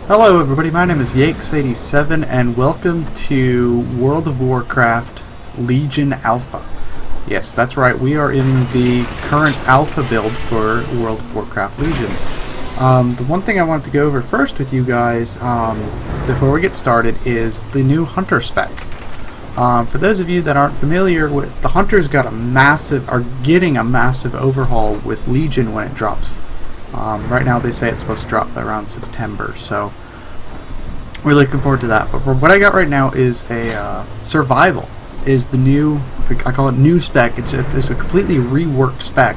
Hello everybody, my name is Yakes87 and welcome to World of Warcraft Legion Alpha. Yes, that's right, we are in the current alpha build for World of Warcraft Legion. The one thing I wanted to go over first with you guys before we get started is the new Hunter spec. For those of you that aren't familiar with, the Hunters are getting a massive overhaul with Legion when it drops. Right now they say it's supposed to drop around September, so we're looking forward to that. But what I got right now is a survival is the new, I call it new spec. It's a completely reworked spec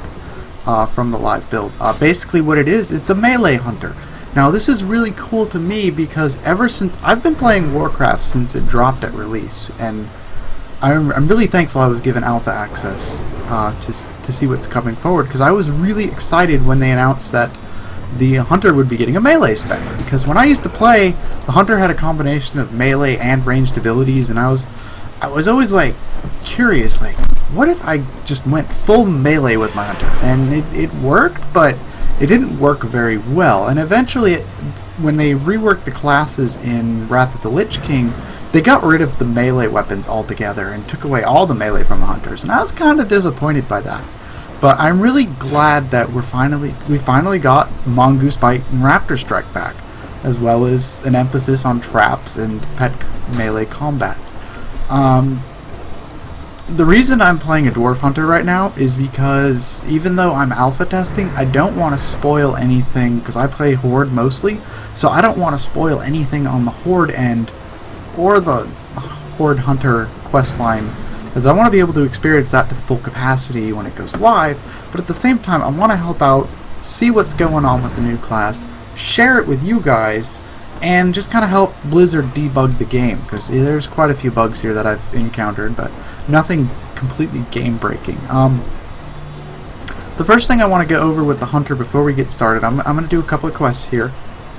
from the live build. Basically what it is, it's a melee hunter. Now this is really cool to me because ever since I've been playing Warcraft since it dropped at release, and I'm really thankful I was given alpha access to see what's coming forward, because I was really excited when they announced that the Hunter would be getting a melee spec, because when I used to play, the Hunter had a combination of melee and ranged abilities, and I was always like curious, like what if I just went full melee with my Hunter? And it worked, but it didn't work very well. And eventually when they reworked the classes in Wrath of the Lich King, they got rid of the melee weapons altogether and took away all the melee from the Hunters, and I was kind of disappointed by that. But I'm really glad that we finally got Mongoose Bite and Raptor Strike back, as well as an emphasis on traps and pet melee combat. The reason I'm playing a Dwarf Hunter right now is because even though I'm alpha testing, I don't want to spoil anything, because I play Horde mostly, so I don't want to spoil anything on the Horde end or the Horde Hunter questline, as I want to be able to experience that to the full capacity when it goes live, but at the same time I want to help out, see what's going on with the new class, share it with you guys, and just kind of help Blizzard debug the game, because there's quite a few bugs here that I've encountered, but nothing completely game breaking. The first thing I want to go over with the Hunter before we get started, I'm going to do a couple of quests here,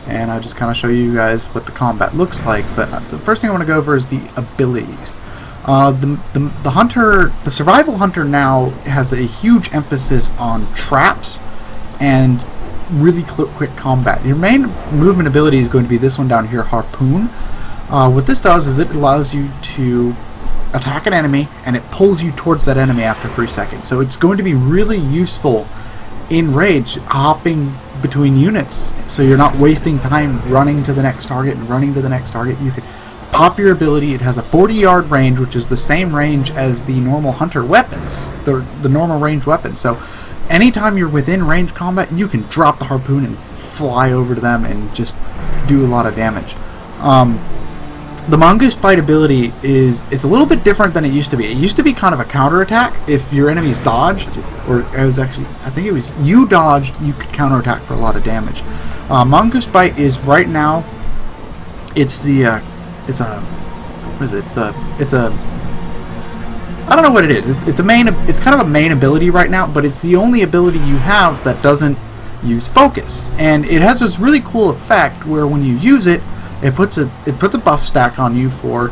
and I'll just kind of show you guys what the combat looks like. But the first thing I want to go over is the abilities. The Hunter, the Survival Hunter now has a huge emphasis on traps and really quick combat. Your main movement ability is going to be this one down here, Harpoon. What this does is it allows you to attack an enemy and it pulls you towards that enemy after 3 seconds. So it's going to be really useful in rage, hopping between units, so you're not wasting time running to the next target and running to the next target. You could pop your ability. It has a 40-yard range, which is the same range as the normal Hunter weapons, the normal range weapons. So anytime you're within range combat, you can drop the Harpoon and fly over to them and just do a lot of damage. The Mongoose Bite ability it's a little bit different than it used to be. It used to be kind of a counterattack. If your enemies dodged, or it was actually, I think it was you dodged, you could counterattack for a lot of damage. Mongoose Bite is right now, it's a I don't know what it is. It's kind of a main ability right now, but it's the only ability you have that doesn't use focus. And it has this really cool effect where when you use it, it puts a buff stack on you for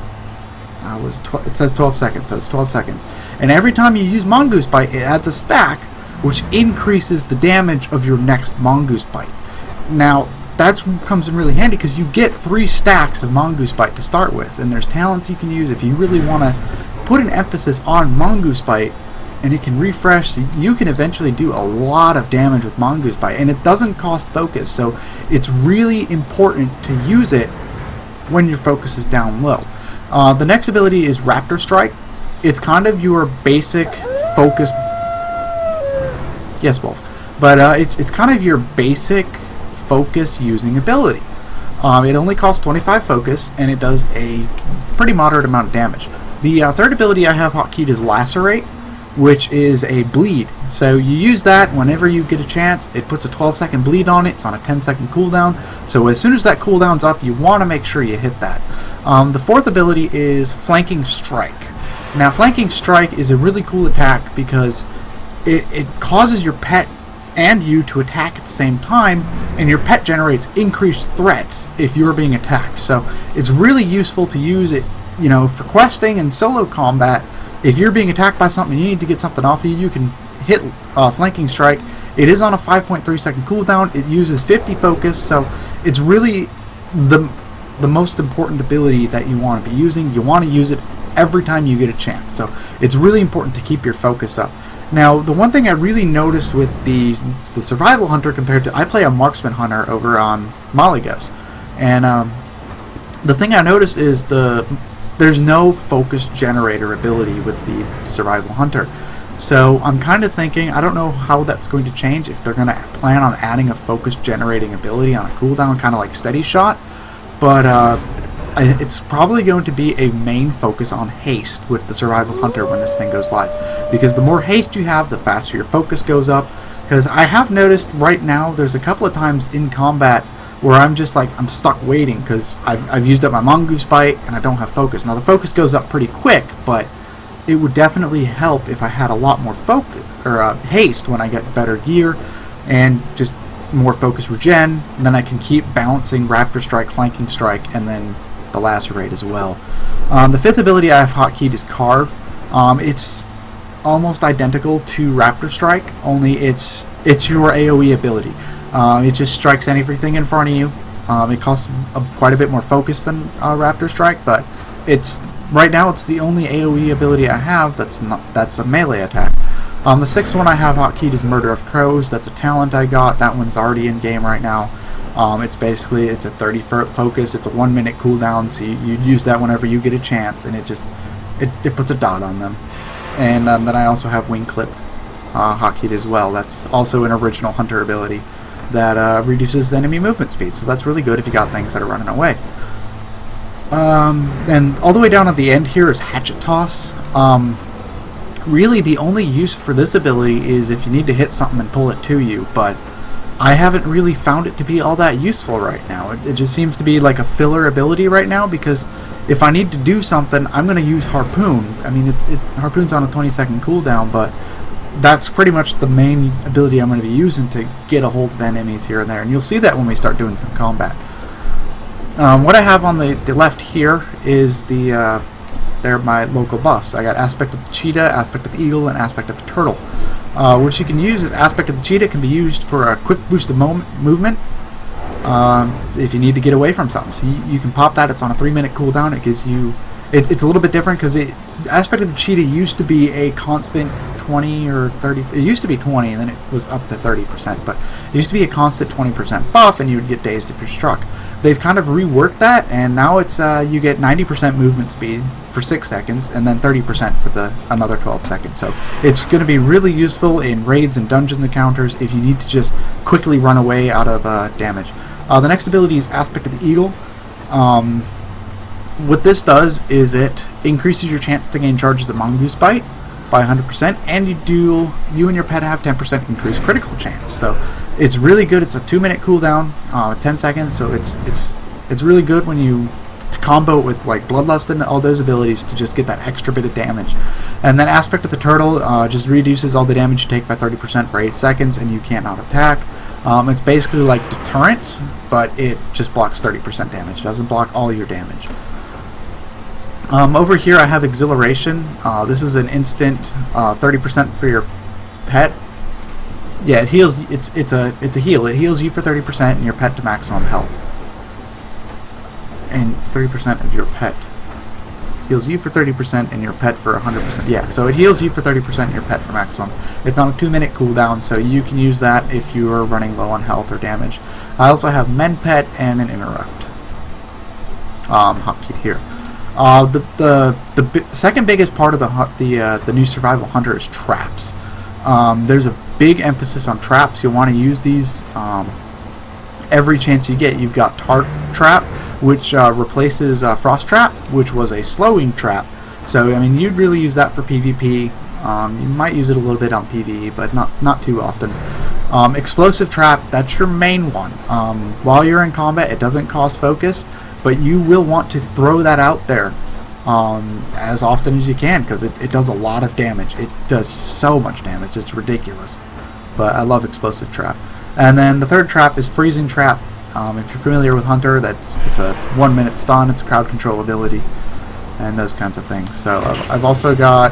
it says 12 seconds, so it's 12 seconds. And every time you use Mongoose Bite, it adds a stack which increases the damage of your next Mongoose Bite. Now that comes in really handy because you get 3 stacks of Mongoose Bite to start with, and there's talents you can use if you really want to put an emphasis on Mongoose Bite, and it can refresh, so you can eventually do a lot of damage with Mongoose Bite, and it doesn't cost focus, so it's really important to use it when your focus is down low. The next ability is Raptor Strike. It's kind of your basic focus. Yes, Wolf. But it's kind of your basic focus using ability. It only costs 25 focus, and it does a pretty moderate amount of damage. The third ability I have hotkeyed is Lacerate, which is a bleed. So you use that whenever you get a chance. It puts a 12-second bleed on it. It's on a 10-second cooldown. So as soon as that cooldown's up, you want to make sure you hit that. The fourth ability is Flanking Strike. Now, Flanking Strike is a really cool attack because it causes your pet and you to attack at the same time, and your pet generates increased threat if you're being attacked. So it's really useful to use it, for questing and solo combat. If you're being attacked by something, you need to get something off of you, you can hit Flanking Strike. It is on a 5.3 second cooldown. It uses 50 focus, so it's really the most important ability that you want to be using. You want to use it every time you get a chance. So it's really important to keep your focus up. Now, the one thing I really noticed with the survival hunter compared to, I play a marksman hunter over on Malygos, and the thing I noticed is there's no focus generator ability with the survival hunter. So I'm kind of thinking, I don't know how that's going to change, if they're going to plan on adding a focus generating ability on a cooldown, kind of like Steady Shot, but it's probably going to be a main focus on haste with the survival hunter when this thing goes live, because the more haste you have, the faster your focus goes up. Because I have noticed right now there's a couple of times in combat where I'm just like, I'm stuck waiting because I've used up my mongoose bite and I don't have focus. Now the focus goes up pretty quick, but it would definitely help if I had a lot more focus or haste when I get better gear and just more focus regen. And then I can keep balancing Raptor Strike, Flanking Strike, and then the Lacerate as well. The fifth ability I have hotkeyed is Carve. It's almost identical to Raptor Strike, only it's your AoE ability. It just strikes everything in front of you. It costs quite a bit more focus than Raptor Strike, but right now it's the only AoE ability I have that's a melee attack. The sixth one I have hotkeyed is Murder of Crows. That's a talent I got. That one's already in game right now. It's a 30 focus. It's a 1 minute cooldown, so you use that whenever you get a chance, and it puts a dot on them. And then I also have Wing Clip hotkeyed as well. That's also an original hunter ability that reduces enemy movement speed, so that's really good if you got things that are running away. And all the way down at the end here is Hatchet Toss. Really the only use for this ability is if you need to hit something and pull it to you, but I haven't really found it to be all that useful right now. It just seems to be like a filler ability right now, because if I need to do something, I'm going to use Harpoon. I mean, Harpoon's on a 20-second cooldown, but that's pretty much the main ability I'm going to be using to get a hold of enemies here and there, and you'll see that when we start doing some combat. What I have on the left here is they're my local buffs. I got Aspect of the Cheetah, Aspect of the Eagle, and Aspect of the Turtle. What you can use is Aspect of the Cheetah can be used for a quick boost of movement if you need to get away from something. So you can pop that. It's on a 3-minute cooldown. It gives you... It's a little bit different because Aspect of the Cheetah used to be a constant 20 or 30... It used to be 20 and then it was up to 30%, but it used to be a constant 20% buff and you would get dazed if you're struck. They've kind of reworked that, and now it's you get 90% movement speed for 6 seconds and then 30% for another 12 seconds. So it's going to be really useful in raids and dungeon encounters if you need to just quickly run away out of damage. The next ability is Aspect of the Eagle. What this does is it increases your chance to gain charges of Mongoose Bite by 100%, and you and your pet have 10% increased critical chance. So it's really good. It's a 2-minute cooldown, 10 seconds. So it's really good when you combo with like Bloodlust and all those abilities to just get that extra bit of damage. And then Aspect of the Turtle just reduces all the damage you take by 30% for 8 seconds, and you can't not attack. It's basically like Deterrence, but it just blocks 30% damage. It doesn't block all your damage. Over here I have Exhilaration. This is an instant 30% for your pet. Yeah, it heals. It's a heal. It heals you for 30% and your pet to maximum health. And 30% of your pet heals you for 30% and your pet for 100%. Yeah, so it heals you for 30% and your pet for maximum. It's on a 2-minute cooldown, so you can use that if you are running low on health or damage. I also have Mend Pet and an Interrupt hotkeyed here. The second biggest part of the new Survival Hunter is traps. There's a big emphasis on traps. You'll want to use these every chance you get. You've got Tart Trap, which replaces Frost Trap, which was a slowing trap. So I mean, you'd really use that for PvP. You might use it a little bit on PvE, but not too often. Explosive Trap, that's your main one. While you're in combat, it doesn't cost focus, but you will want to throw that out there as often as you can, because it does a lot of damage. It does so much damage, it's ridiculous. But I love Explosive Trap. And then the third trap is Freezing Trap. If you're familiar with Hunter, it's a 1-minute stun, it's a crowd control ability, and those kinds of things. So I've also got,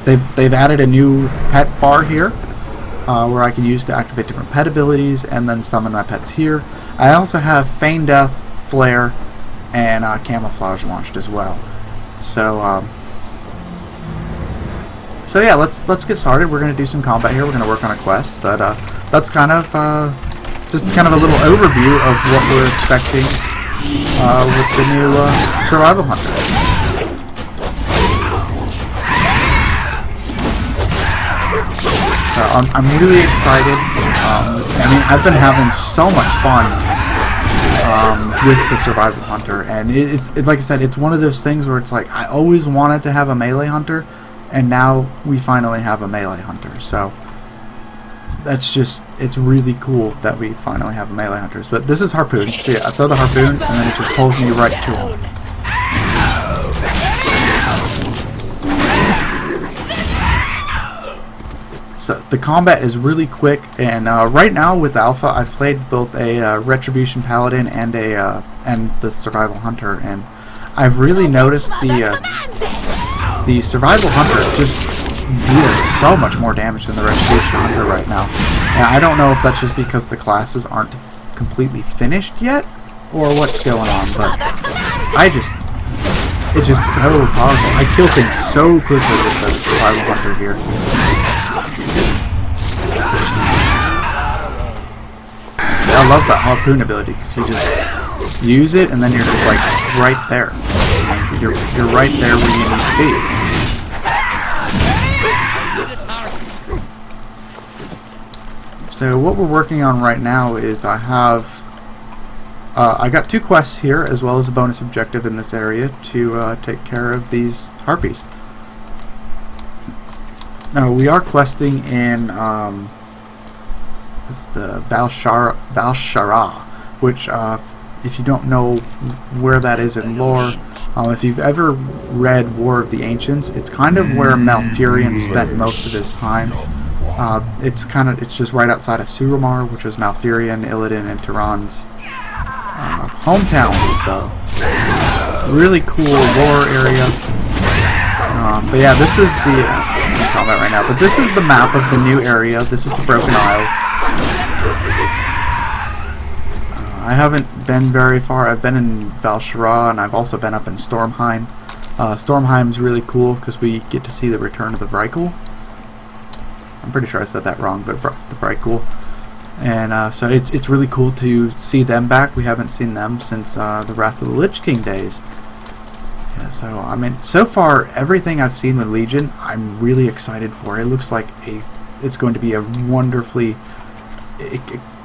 they've added a new pet bar here, where I can use to activate different pet abilities and then summon my pets here. I also have Feign Death, flare, and camouflage launched as well. So so yeah, let's get started. We're going to do some combat here. We're going to work on a quest, but that's kind of just kind of a little overview of what we're expecting with the new Survival Hunter. I'm really excited. I mean, I've been having so much fun with the Survival Hunter, and it's like I said, it's one of those things where it's like I always wanted to have a melee hunter, and now we finally have a melee hunter. So that's just, it's really cool that we finally have a melee hunters. But this is Harpoon. So yeah, I throw the Harpoon, and then it just pulls me right to him. So the combat is really quick, and right now with Alpha, I've played both a Retribution Paladin and the Survival Hunter, and I've really noticed the Survival Hunter just deals so much more damage than the Retribution Hunter right now. And I don't know if that's just because the classes aren't completely finished yet, or what's going on, but it's just so powerful. I kill things so quickly with the Survival Hunter here. I love that Harpoon ability, because you just use it and then you're just like right there. You're right there where you need to be. So what we're working on right now is I got 2 quests here, as well as a bonus objective in this area to take care of these harpies. Now we are questing in the Val'sharah, which if you don't know where that is in lore, if you've ever read War of the Ancients, it's kind of where Malfurion spent most of his time. It's just right outside of Suramar, which is Malfurion, Illidan, and Tehran's hometown. So really cool lore area. But yeah, this is the combat right now. But this is the map of the new area. This is the Broken Isles. I haven't been very far. I've been in Val'sharah, and I've also been up in Stormheim. Stormheim's really cool because we get to see the return of the Vrykul. I'm pretty sure I said that wrong, but the Vrykul. And so it's really cool to see them back. We haven't seen them since the Wrath of the Lich King days. Yeah, so I mean, so far everything I've seen with Legion, I'm really excited for. It looks like it's going to be a wonderfully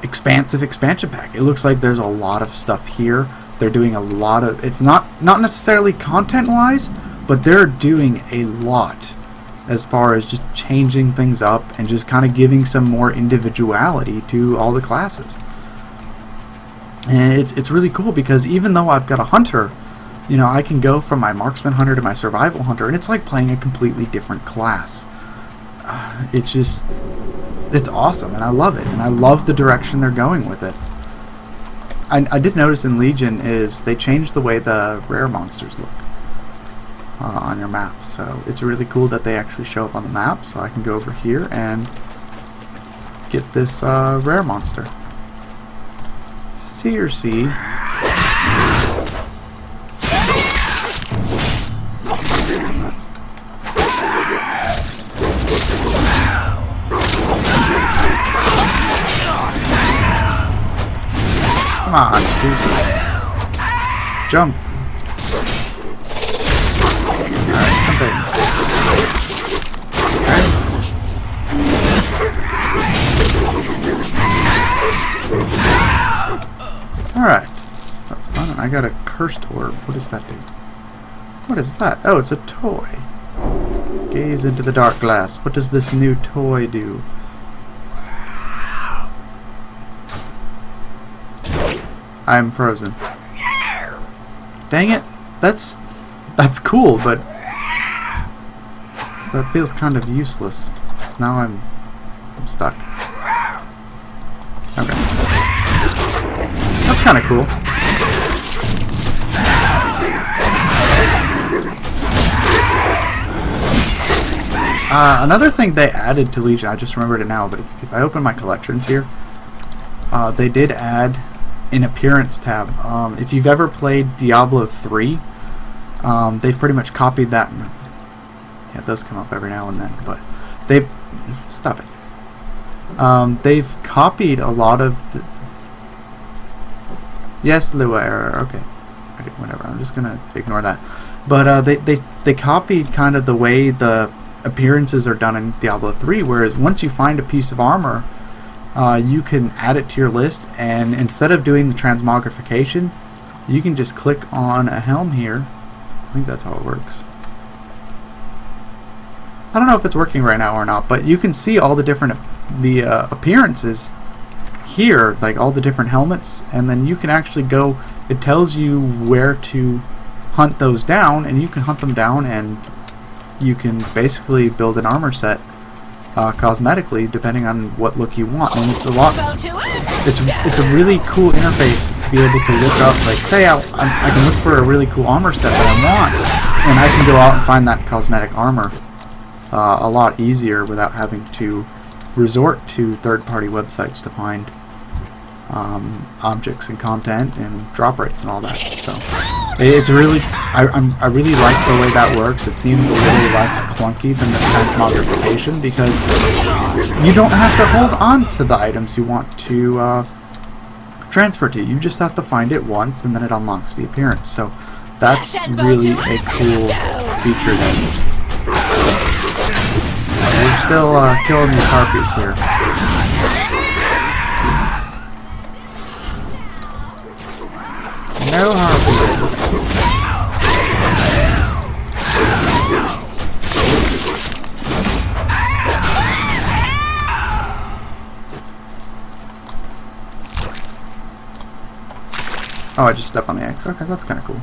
expansive expansion pack. It looks like there's a lot of stuff here. They're doing a lot of, it's not necessarily content wise, but they're doing a lot as far as just changing things up and just kind of giving some more individuality to all the classes. And it's really cool because even though I've got a hunter, you know, I can go from my marksman hunter to my survival hunter, and it's like playing a completely different class. It's awesome, and I love it, and I love the direction they're going with it. I did notice in Legion is they changed the way the rare monsters look on your map, so it's really cool that they actually show up on the map, so I can go over here and get this rare monster. Circe. Come on, seriously. Jump. Alright, jump in. Okay. Alright. That's fun. I got a cursed orb. What does that do? What is that? Oh, it's a toy. Gaze into the dark glass. What does this new toy do? I'm frozen. Dang it. That's cool, but that feels kind of useless. So now I'm stuck. Okay. That's kind of cool. Another thing they added to Legion, I just remembered it now, but if I open my collections here, they did add in Appearance tab. If you've ever played Diablo 3, they've pretty much copied that. Yeah, it does come up every now and then, but they stop it. They've copied a lot of the. Yes, Lua error. Okay, whatever. I'm just gonna ignore that. But they copied kind of the way the appearances are done in Diablo 3, whereas once you find a piece of armor, you can add it to your list, and instead of doing the transmogrification, you can just click on a helm here. I think that's how it works. I don't know if it's working right now or not, but you can see all the different appearances here, like all the different helmets, and then you can actually go, it tells you where to hunt those down, and you can hunt them down, and you can basically build an armor set cosmetically depending on what look you want. And it's a lot, it's a really cool interface to be able to look up, like say I can look for a really cool armor set that I want, and I can go out and find that cosmetic armor a lot easier without having to resort to third-party websites to find objects and content and drop rates and all that. So it's really, I really like the way that works. It seems a little less clunky than the transmogrification because you don't have to hold on to the items you want to transfer to. You just have to find it once, and then it unlocks the appearance. So that's really a cool feature there. We're still killing these harpies here. No harpies. Oh, I just stepped on the X. Okay, that's kind of cool.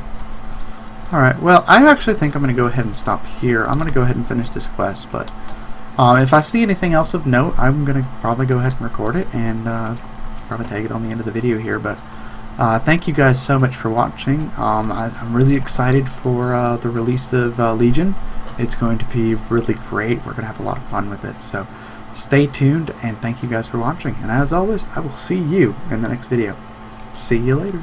Alright, well, I actually think I'm going to go ahead and stop here. I'm going to go ahead and finish this quest, but if I see anything else of note, I'm going to probably go ahead and record it and probably tag it on the end of the video here. But thank you guys so much for watching. I'm really excited for the release of Legion. It's going to be really great. We're going to have a lot of fun with it. So stay tuned, and thank you guys for watching. And as always, I will see you in the next video. See you later.